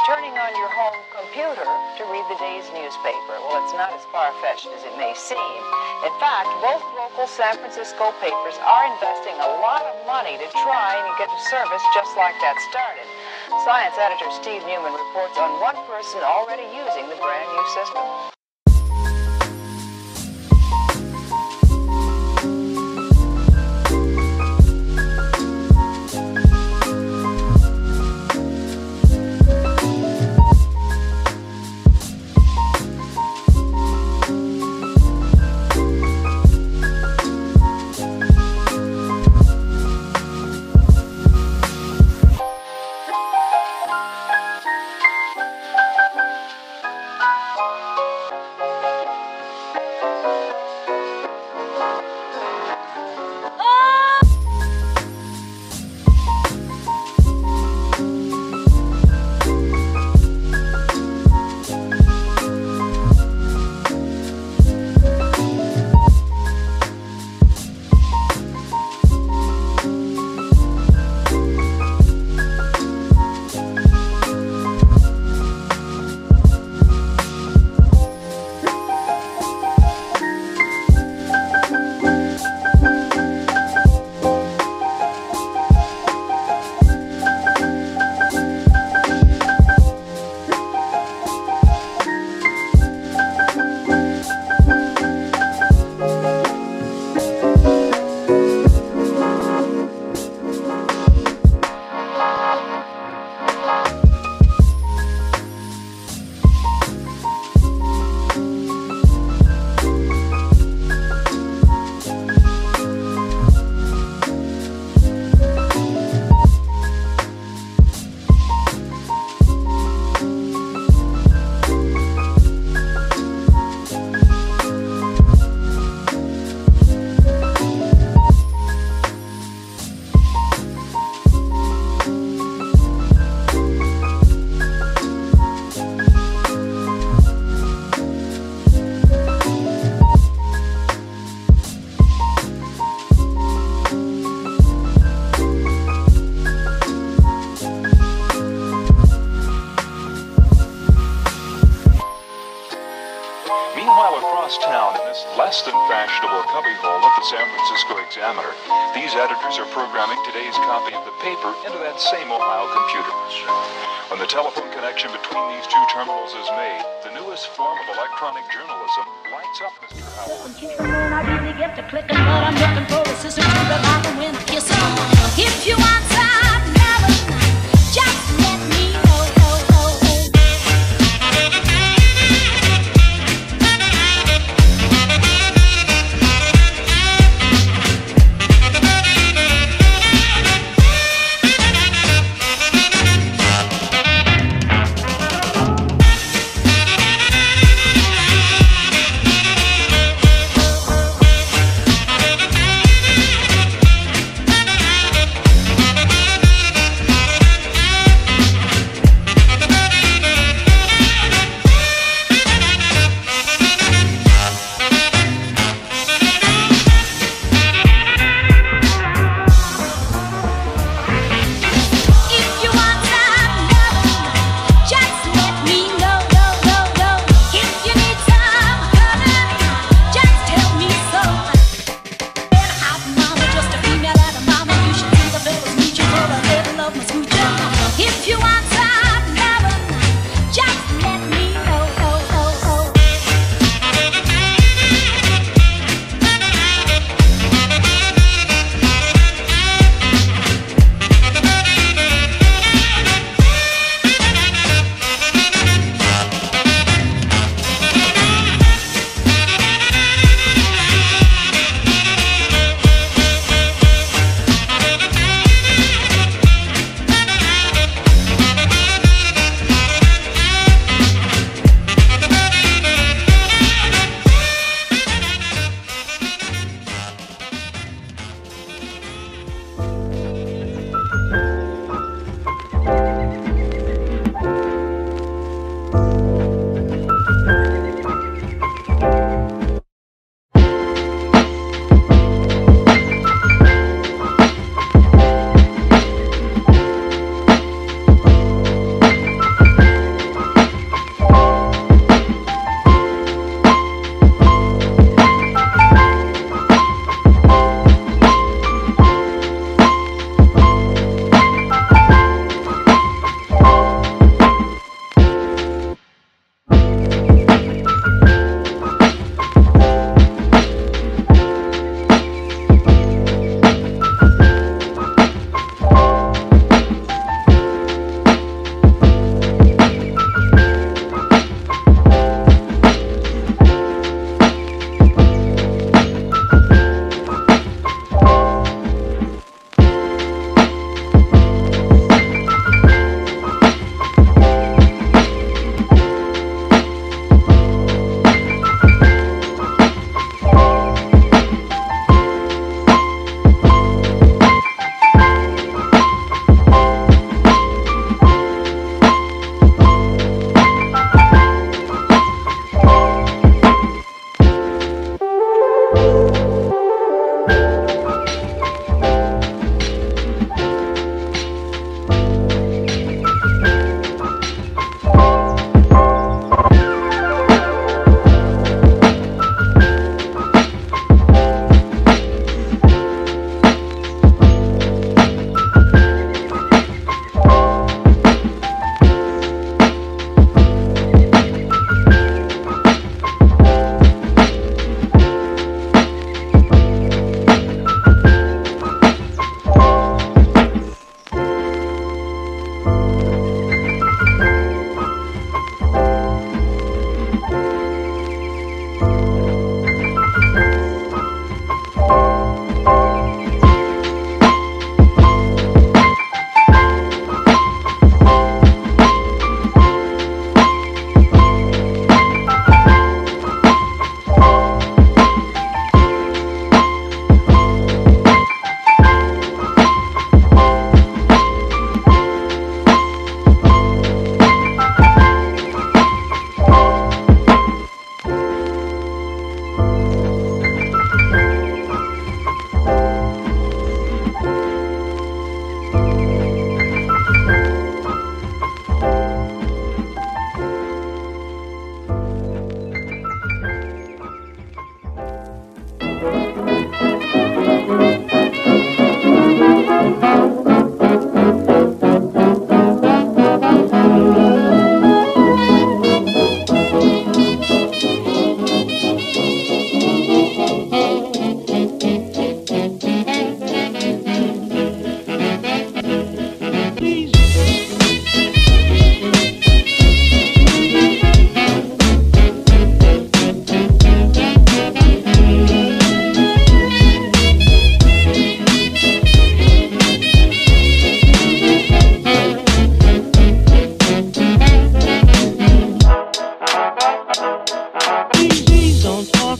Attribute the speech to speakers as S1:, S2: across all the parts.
S1: turning on your home computer to read the day's newspaper. Well, it's not as far-fetched as it may seem. In fact, both local San Francisco papers are investing a lot of money to try and get a service just like that started. Science editor Steve Newman reports on one person already using the brand new system.
S2: Meanwhile, across town, in this less than fashionable cubbyhole at the San Francisco Examiner, these editors are programming today's copy of the paper into that same Ohio computer. When the telephone connection between these two terminals is made, the newest form of electronic journalism lights up Mr. Howard.
S3: I really get to clicking, but I'm looking for a sister to revive and win a kiss. If you want some love, just let me know.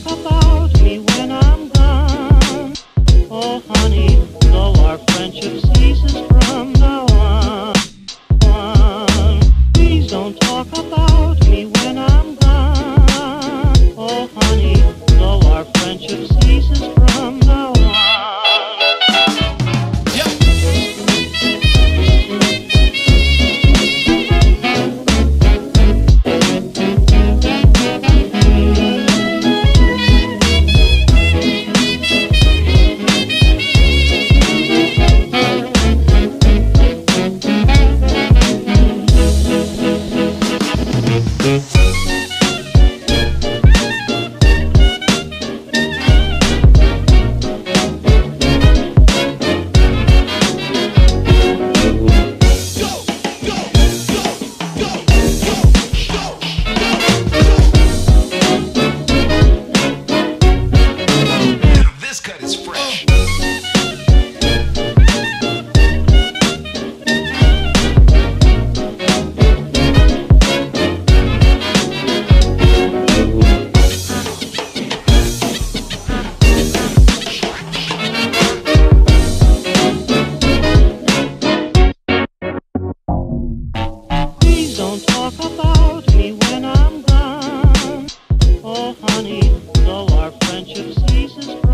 S4: talk about me when I'm gone. Oh, honey, though our friendship ceases from now on. Please don't talk about me when I'm gone. Oh, honey, though our friendship ceases from now on. Don't talk about me when I'm gone. Oh, honey, though our friendship ceases.